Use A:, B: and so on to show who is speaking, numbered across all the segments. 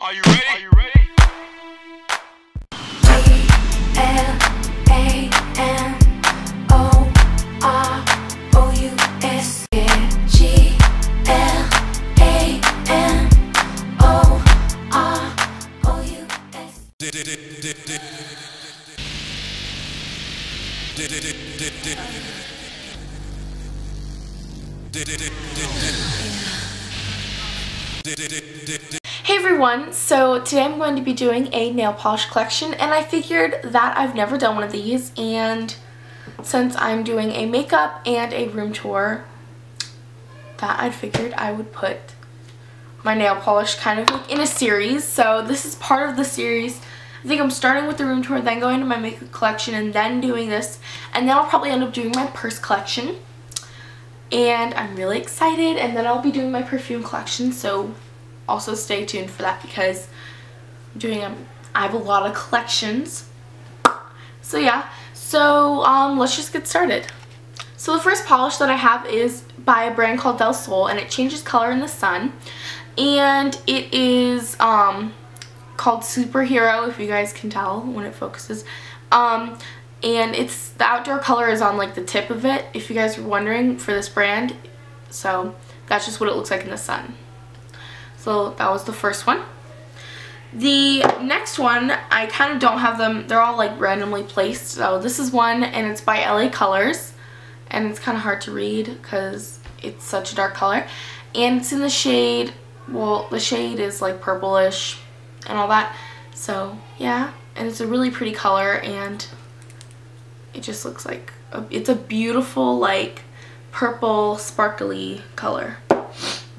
A: Are you ready? Are you ready?
B: Hey everyone, so today I'm going to be doing a nail polish collection, and I figured that I've never done one of these, and since I'm doing a makeup and a room tour, that I figured I would put my nail polish kind of like in a series. So this is part of the series. I think I'm starting with the room tour, then going to my makeup collection, and then doing this, and then I'll probably end up doing my purse collection. And I'm really excited, and then I'll be doing my perfume collection, so also stay tuned for that because I have a lot of collections. So yeah, so let's just get started. So the first polish that I have is by a brand called Del Sol, and it changes color in the sun, and it is called Superhero, if you guys can tell when it focuses. And it's, the outdoor color is on like the tip of it, if you guys were wondering, for this brand. So that's just what it looks like in the sun. So that was the first one. The next one, I kind of don't have them, they're all like randomly placed. So this is one, and it's by LA Colors, and it's kind of hard to read because it's such a dark color, and it's in the shade, well, the shade is like purplish and all that. So yeah, and it's a really pretty color, and it just looks like it's a beautiful like purple sparkly color.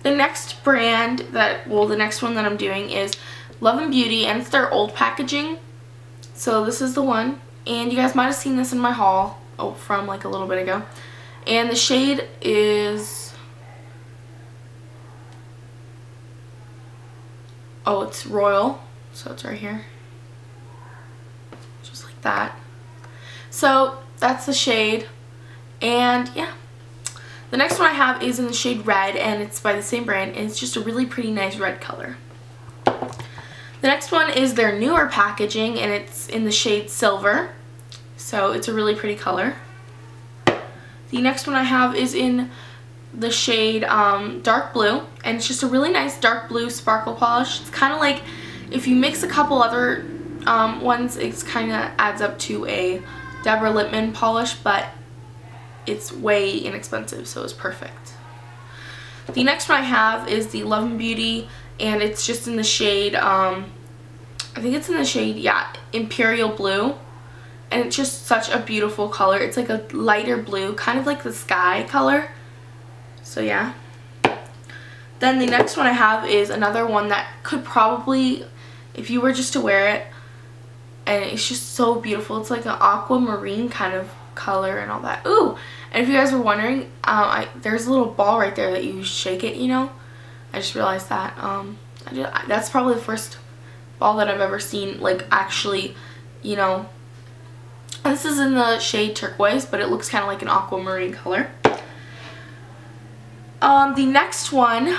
B: The next brand the next one that I'm doing is Love and Beauty, and it's their old packaging. So this is the one, and you guys might have seen this in my haul from like a little bit ago. And the shade is, it's Royal, so it's right here, just like that. So that's the shade, and yeah. The next one I have is in the shade Red, and it's by the same brand, and it's just a really pretty nice red color. The next one is their newer packaging, and it's in the shade Silver, so it's a really pretty color. The next one I have is in the shade Dark Blue, and it's just a really nice dark blue sparkle polish. It's kind of like, if you mix a couple other ones, it kind of adds up to a Deborah Lippmann polish, but it's way inexpensive, so it's perfect. The next one I have is the Love and Beauty, and it's just in the shade, I think it's in the shade, yeah, Imperial Blue, and it's just such a beautiful color. It's like a lighter blue, kind of like the sky color, so yeah. Then the next one I have is another one that could probably, if you were just to wear it, and it's just so beautiful. It's like an aquamarine kind of color and all that. Ooh, and if you guys were wondering, there's a little ball right there that you shake it, you know. I just realized that. That's probably the first ball that I've ever seen, like, actually, you know. This is in the shade Turquoise, but it looks kind of like an aquamarine color. The next one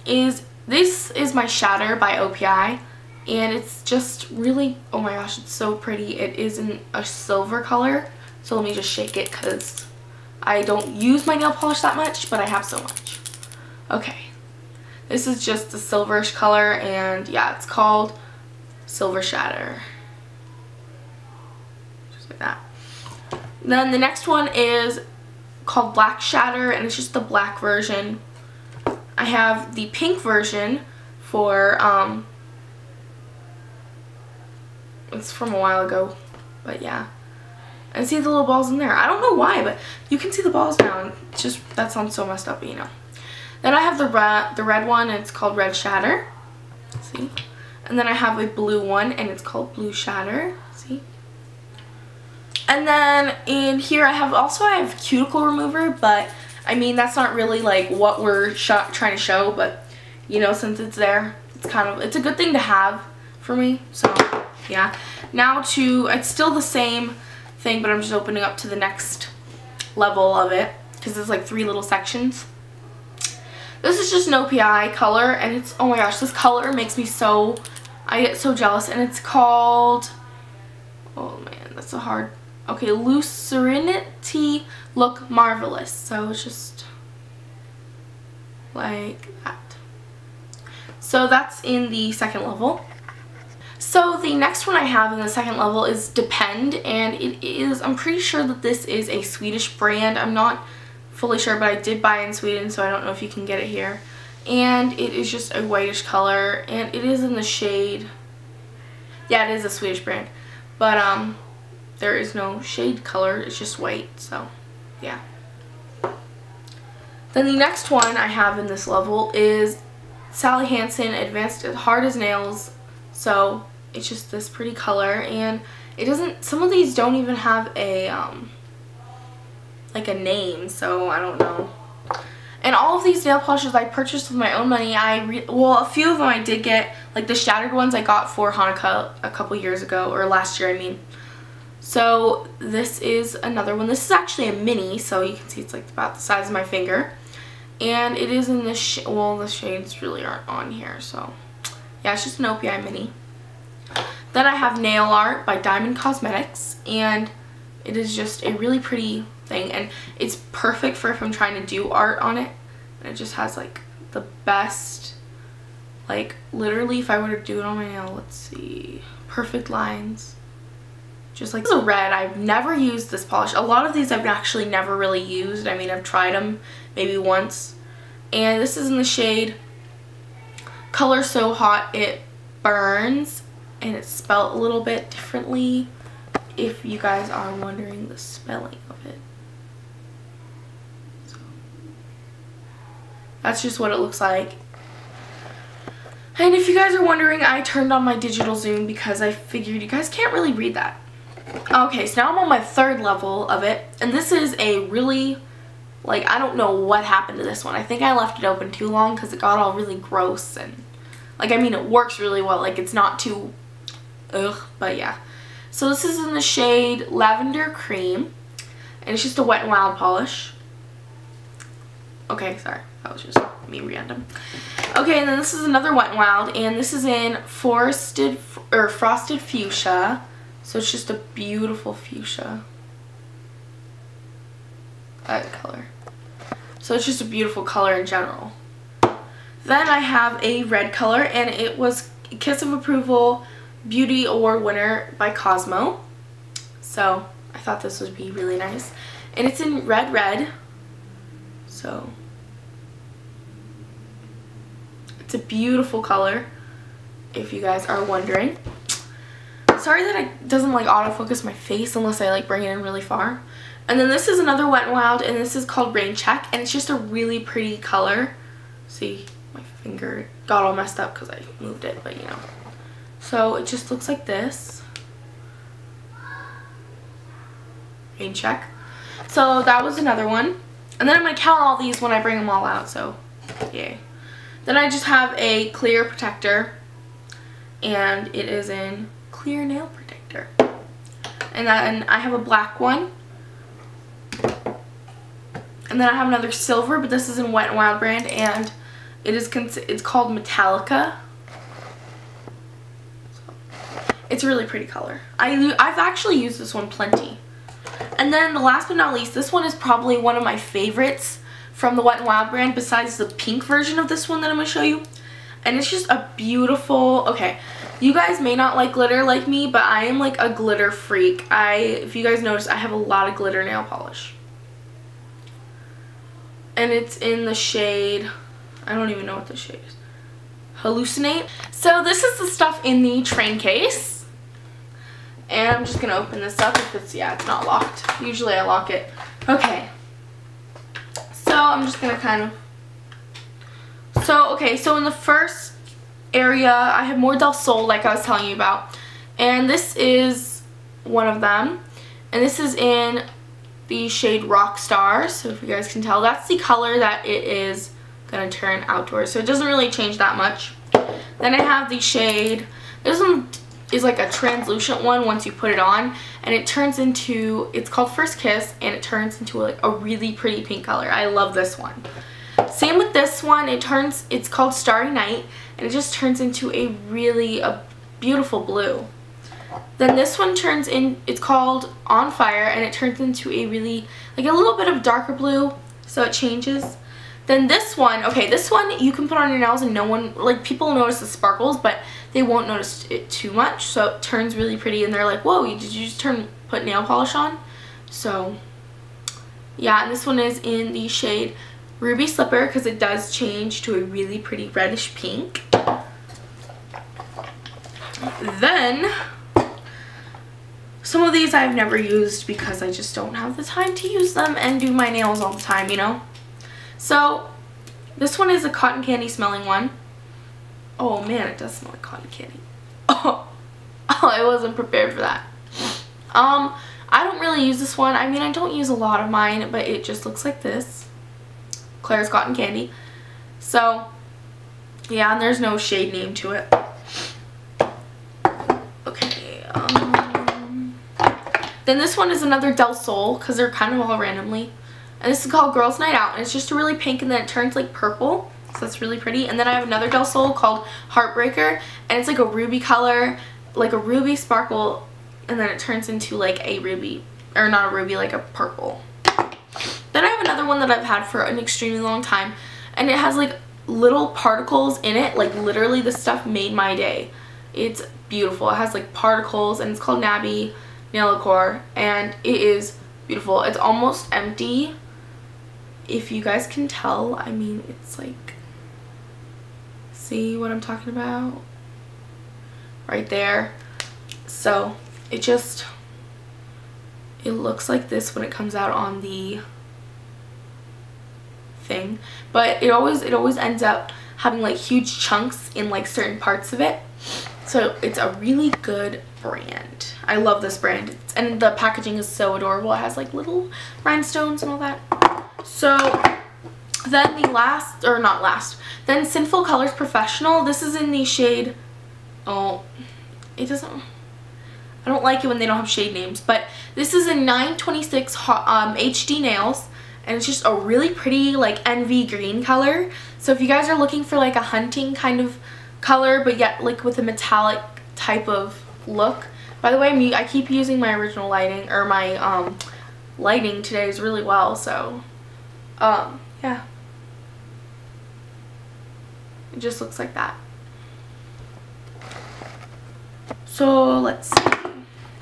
B: is, this is my Shatter by OPI. And it's just really, oh my gosh, it's so pretty. It is in a silver color. So let me just shake it because I don't use my nail polish that much, but I have so much. Okay. This is just a silverish color, and yeah, it's called Silver Shatter. Just like that. Then the next one is called Black Shatter, and it's just the black version. I have the pink version for, it's from a while ago, but yeah. And see the little balls in there. I don't know why, but you can see the balls now. And it's just, that sounds so messed up, you know. Then I have the red one, and it's called Red Shatter. See? And then I have a blue one, and it's called Blue Shatter. See? And then in here I have cuticle remover, but I mean that's not really like what we're trying to show, but you know, since it's there, it's a good thing to have for me. So yeah. Now it's still the same thing, but I'm just opening up to the next level of it because it's like 3 little sections. This is just an OPI color, and it's, oh my gosh, this color makes me so I get so jealous. And it's called, oh man, that's so hard. Okay, Loose Serenity Look Marvelous. So it's just like that. So that's in the second level. So the next one I have in the second level is Depend, and it is, I'm pretty sure that this is a Swedish brand. I'm not fully sure, but I did buy it in Sweden, so I don't know if you can get it here. And it is just a whitish color, and it is in the shade, yeah, it is a Swedish brand, but there is no shade color, it's just white, so yeah. Then the next one I have in this level is Sally Hansen Advanced Hard as Nails. So it's just this pretty color, and it doesn't, some of these don't even have a like a name, so I don't know. And all of these nail polishes I purchased with my own money. Well, a few of them I did get, like the shattered ones I got for Hanukkah a couple years ago, or last year I mean. So this is another one. This is actually a mini, so you can see it's like about the size of my finger. And it is in this, well, the shades really aren't on here, so yeah, it's just an OPI mini. Then I have Nail Art by Diamond Cosmetics, and it is just a really pretty thing, and it's perfect for if I'm trying to do art on it. And it just has like the best, like literally if I were to do it on my nail, let's see, perfect lines. Just like the red, I've never used this polish. A lot of these I've actually never really used. I mean, I've tried them maybe once. And this is in the shade Color So Hot It Burns, and it's spelled a little bit differently if you guys are wondering the spelling of it. So that's just what it looks like. And if you guys are wondering, I turned on my digital zoom because I figured you guys can't really read that. Okay, so now I'm on my third level of it, and this is a really, like, I don't know what happened to this one. I think I left it open too long because it got all really gross, and like, I mean, it works really well, like it's not too ugh, but yeah. So this is in the shade Lavender Cream, and it's just a Wet n Wild polish. Okay, sorry, that was just me random. Okay, and then this is another Wet n Wild, and this is in Frosted Fuchsia. So it's just a beautiful fuchsia, that color. So it's just a beautiful color in general. Then I have a red color, and it was Kiss of Approval Beauty Award winner by Cosmo. So I thought this would be really nice. And it's in red. So it's a beautiful color, if you guys are wondering. Sorry that it doesn't like autofocus my face unless I like bring it in really far. And then this is another Wet n Wild, and this is called Rain Check, and it's just a really pretty color. See, my finger got all messed up because I moved it, but you know. So it just looks like this. Rain Check. So that was another one. And then I'm going to count all these when I bring them all out, so yay. Then I just have a clear protector, and it is in Clear Nail Protector. And then I have a black one. And then I have another silver, but this is in Wet n Wild brand, and it's called Metallica. So, it's a really pretty color. I've actually used this one plenty. And then last but not least, this one is probably one of my favorites from the Wet n Wild brand, besides the pink version of this one that I'm going to show you. And it's just a beautiful, okay, you guys may not like glitter like me, but I am like a glitter freak. If you guys notice, I have a lot of glitter nail polish. And it's in the shade, I don't even know what the shade is, Hallucinate. So this is the stuff in the train case. And I'm just going to open this up if it's, yeah, it's not locked. Usually I lock it. Okay. So I'm just going to kind of, so in the first area, I have More Del Sol, like I was telling you about. And this is one of them. And this is in the shade Rockstar. So if you guys can tell, that's the color that it is going to turn outdoors. So it doesn't really change that much. Then I have the shade, this one is like a translucent one once you put it on. And it turns into, it's called First Kiss, and it turns into like a really pretty pink color. I love this one. Same with this one, it's called Starry Night, and it just turns into a really beautiful blue. Then this one turns in, it's called On Fire, and it turns into a really, like a little bit of darker blue, so it changes. Then this one, okay, this one you can put on your nails and no one, like people notice the sparkles, but they won't notice it too much, so it turns really pretty and they're like, whoa, did you just put nail polish on? So yeah, and this one is in the shade Ruby Slipper because it does change to a really pretty reddish pink. Then some of these I've never used because I just don't have the time to use them and do my nails all the time, you know? So this one is a cotton candy smelling one. Oh man, it does smell like cotton candy. Oh, I wasn't prepared for that. I don't really use this one. I mean, I don't use a lot of mine, but it just looks like this. Claire's Cotton Candy. So yeah, and there's no shade name to it. Okay, then this one is another Del Sol because they're kind of all randomly. And this is called Girls Night Out, and it's just a really pink and then it turns like purple. So that's really pretty. And then I have another Del Sol called Heartbreaker, and it's like a ruby color, like a ruby sparkle, and then it turns into like a ruby, or not a ruby, like a purple. Then I have another one that I've had for an extremely long time, and it has like little particles in it, like literally this stuff made my day. It's beautiful. It has like particles, and it's called Nabby Nail Lacquer, and it is beautiful. It's almost empty, if you guys can tell. I mean, it's like, see what I'm talking about? Right there. So it looks like this when it comes out on the thing, but it always ends up having like huge chunks in like certain parts of it. So it's a really good brand. I love this brand, and the packaging is so adorable. It has like little rhinestones and all that. So then the last, or not last, then Sinful Colors Professional. This is in the shade, oh, it doesn't, I don't like it when they don't have shade names, but this is in 926 HD Nails, and it's just a really pretty like envy green color. So if you guys are looking for like a hunting kind of color, but yet like with a metallic type of look. By the way, I keep using my original lighting, or my lighting today is really well, so yeah. It just looks like that. So let's see.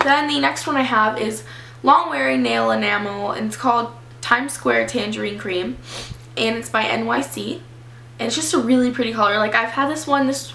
B: Then the next one I have is Long Wearing Nail Enamel, and it's called Times Square Tangerine Cream, and it's by NYC, and it's just a really pretty color. Like I've had this one, this